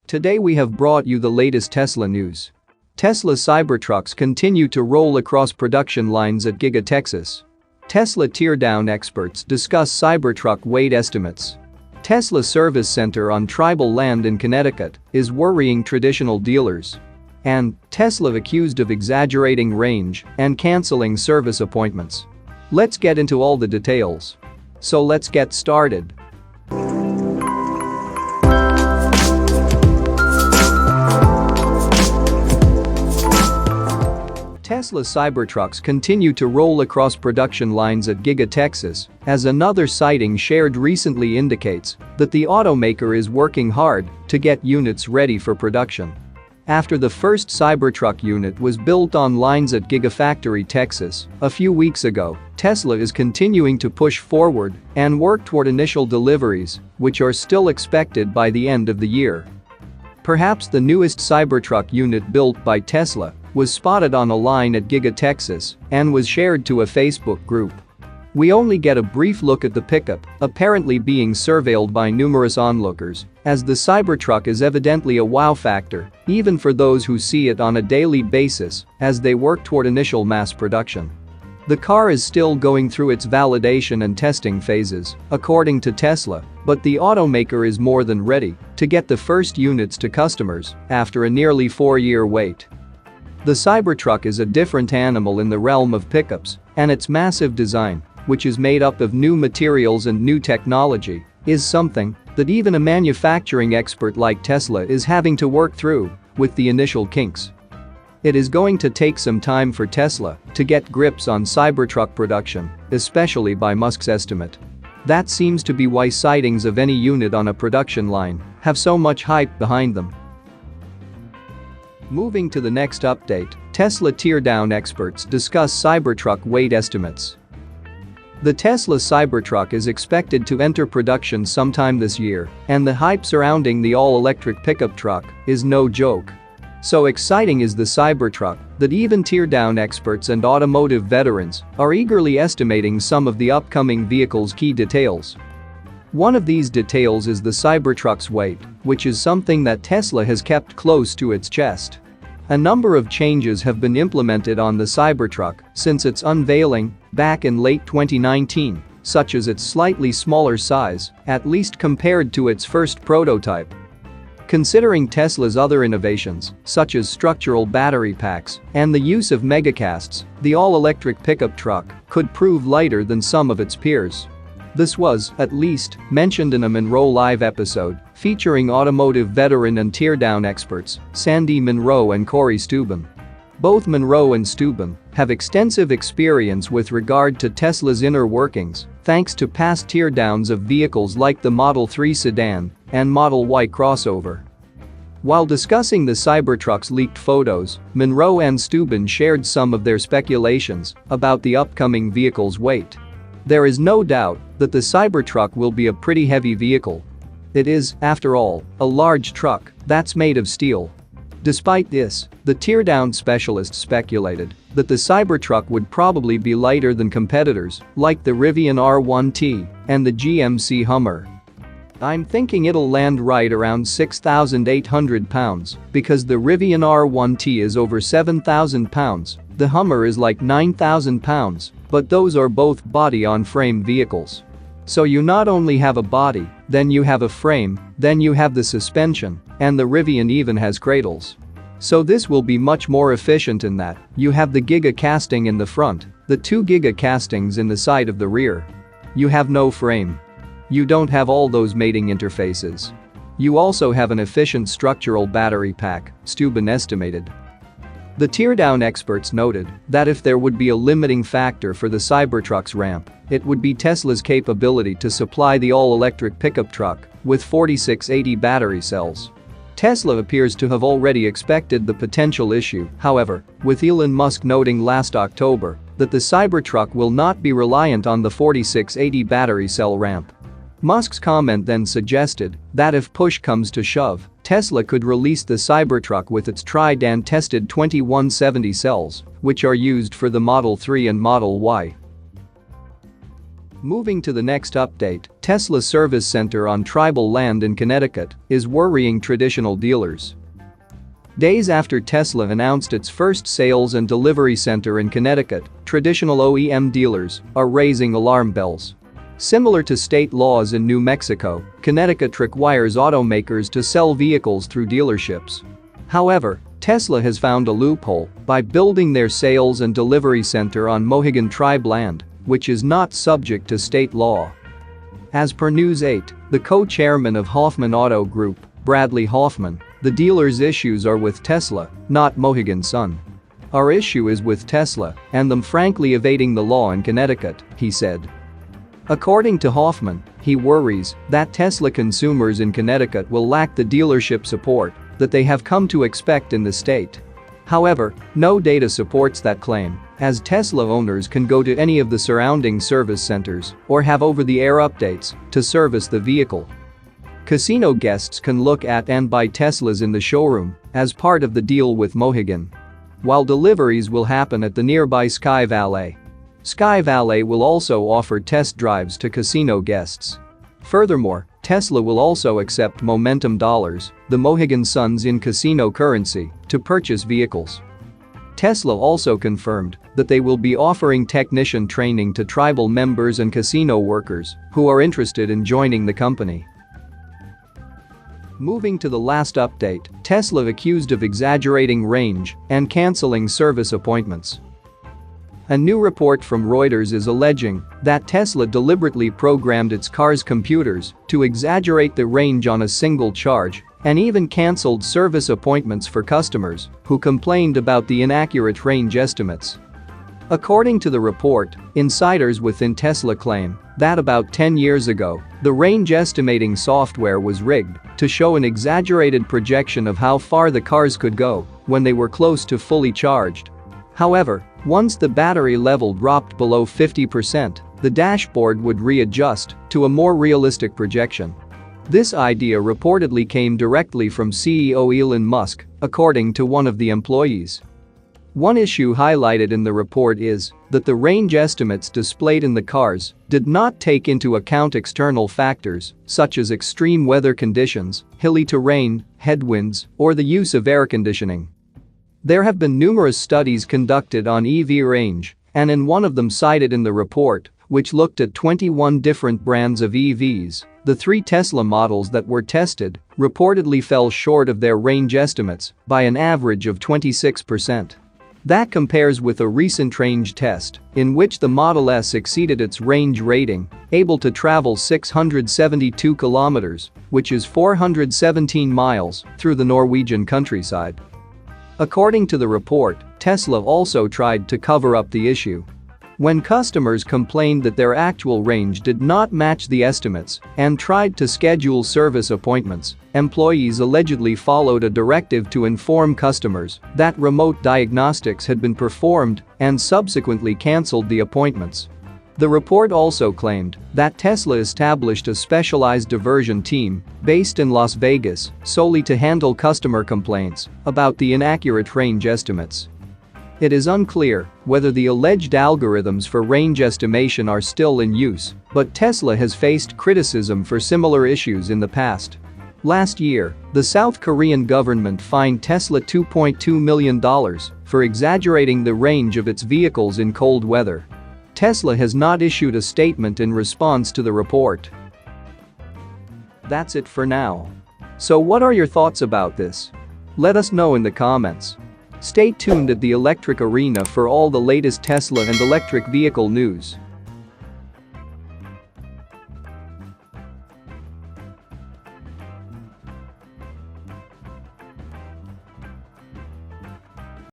Today we have brought you the latest Tesla news. Tesla Cybertrucks continue to roll across production lines at Giga Texas. Tesla teardown experts discuss Cybertruck weight estimates. Tesla service center on tribal land in Connecticut is worrying traditional dealers. And Tesla accused of exaggerating range and canceling service appointments. Let's get into all the details. So let's get started. Tesla Cybertrucks continue to roll across production lines at Giga Texas, as another sighting shared recently indicates that the automaker is working hard to get units ready for production. After the first Cybertruck unit was built on lines at Gigafactory, Texas, a few weeks ago, Tesla is continuing to push forward and work toward initial deliveries, which are still expected by the end of the year. Perhaps the newest Cybertruck unit built by Tesla was spotted on a line at Giga Texas and was shared to a Facebook group. We only get a brief look at the pickup, apparently being surveilled by numerous onlookers, as the Cybertruck is evidently a wow factor, even for those who see it on a daily basis as they work toward initial mass production. The car is still going through its validation and testing phases, according to Tesla, but the automaker is more than ready to get the first units to customers after a nearly 4-year wait. The Cybertruck is a different animal in the realm of pickups, and its massive design, which is made up of new materials and new technology, is something that even a manufacturing expert like Tesla is having to work through with the initial kinks. It is going to take some time for Tesla to get grips on Cybertruck production, especially by Musk's estimate. That seems to be why sightings of any unit on a production line have so much hype behind them. Moving to the next update, Tesla teardown experts discuss Cybertruck weight estimates. The Tesla Cybertruck is expected to enter production sometime this year, and the hype surrounding the all-electric pickup truck is no joke. So exciting is the Cybertruck that even teardown experts and automotive veterans are eagerly estimating some of the upcoming vehicle's key details. One of these details is the Cybertruck's weight, which is something that Tesla has kept close to its chest. A number of changes have been implemented on the Cybertruck since its unveiling back in late 2019, such as its slightly smaller size, at least compared to its first prototype. Considering Tesla's other innovations, such as structural battery packs and the use of megacasts, the all-electric pickup truck could prove lighter than some of its peers. This was, at least, mentioned in a Monroe Live episode featuring automotive veteran and teardown experts Sandy Monroe and Corey Steuben. Both Monroe and Steuben have extensive experience with regard to Tesla's inner workings, thanks to past teardowns of vehicles like the Model 3 sedan and Model Y crossover. While discussing the Cybertruck's leaked photos, Monroe and Steuben shared some of their speculations about the upcoming vehicle's weight. There is no doubt that the Cybertruck will be a pretty heavy vehicle. It is, after all, a large truck that's made of steel. Despite this, the teardown specialist speculated that the Cybertruck would probably be lighter than competitors like the Rivian R1T and the GMC Hummer. I'm thinking it'll land right around 6,800 pounds because the Rivian R1T is over 7,000 pounds, the Hummer is like 9,000 pounds, but those are both body-on-frame vehicles. So you not only have a body, then you have a frame, then you have the suspension, and the Rivian even has cradles. So this will be much more efficient in that you have the Giga casting in the front, the 2 Giga castings in the side of the rear. You have no frame. You don't have all those mating interfaces. You also have an efficient structural battery pack, Steuben estimated. The teardown experts noted that if there would be a limiting factor for the Cybertruck's ramp, it would be Tesla's capability to supply the all-electric pickup truck with 4680 battery cells. Tesla appears to have already expected the potential issue, however, with Elon Musk noting last October that the Cybertruck will not be reliant on the 4680 battery cell ramp. Musk's comment then suggested that if push comes to shove, Tesla could release the Cybertruck with its tried and tested 2170 cells, which are used for the Model 3 and Model Y. Moving to the next update, Tesla service center on tribal land in Connecticut is worrying traditional dealers. Days after Tesla announced its first sales and delivery center in Connecticut, traditional OEM dealers are raising alarm bells. Similar to state laws in New Mexico, Connecticut requires automakers to sell vehicles through dealerships. However, Tesla has found a loophole by building their sales and delivery center on Mohegan tribe land, which is not subject to state law. As per News 8, the co-chairman of Hoffman Auto Group, Bradley Hoffman, the dealer's issues are with Tesla, not Mohegan Sun. Our issue is with Tesla and them frankly evading the law in Connecticut, he said. According to Hoffman, he worries that Tesla consumers in Connecticut will lack the dealership support that they have come to expect in the state. However, no data supports that claim, as Tesla owners can go to any of the surrounding service centers or have over-the-air updates to service the vehicle. Casino guests can look at and buy Teslas in the showroom as part of the deal with Mohegan, while deliveries will happen at the nearby Sky Valet. Sky Valet will also offer test drives to casino guests. Furthermore, Tesla will also accept Momentum dollars, the Mohegan Sun's in-casino currency, to purchase vehicles. Tesla also confirmed that they will be offering technician training to tribal members and casino workers who are interested in joining the company. Moving to the last update, Tesla accused of exaggerating range and canceling service appointments. A new report from Reuters is alleging that Tesla deliberately programmed its car's computers to exaggerate the range on a single charge and even cancelled service appointments for customers who complained about the inaccurate range estimates. According to the report, insiders within Tesla claim that about 10 years ago, the range estimating software was rigged to show an exaggerated projection of how far the cars could go when they were close to fully charged. However, once the battery level dropped below 50%, the dashboard would readjust to a more realistic projection. This idea reportedly came directly from CEO Elon Musk, according to one of the employees. One issue highlighted in the report is that the range estimates displayed in the cars did not take into account external factors such as extreme weather conditions, hilly terrain, headwinds, or the use of air conditioning. There have been numerous studies conducted on EV range, and in one of them cited in the report, which looked at 21 different brands of EVs, the 3 Tesla models that were tested reportedly fell short of their range estimates by an average of 26%. That compares with a recent range test in which the Model S exceeded its range rating, able to travel 672 kilometers, which is 417 miles, through the Norwegian countryside. According to the report, Tesla also tried to cover up the issue. When customers complained that their actual range did not match the estimates and tried to schedule service appointments, employees allegedly followed a directive to inform customers that remote diagnostics had been performed and subsequently canceled the appointments. The report also claimed that Tesla established a specialized diversion team based in Las Vegas solely to handle customer complaints about the inaccurate range estimates. It is unclear whether the alleged algorithms for range estimation are still in use, but Tesla has faced criticism for similar issues in the past. Last year, the South Korean government fined Tesla $2.2 million for exaggerating the range of its vehicles in cold weather. Tesla has not issued a statement in response to the report. That's it for now. So what are your thoughts about this? Let us know in the comments. Stay tuned at the Electric Arena for all the latest Tesla and electric vehicle news.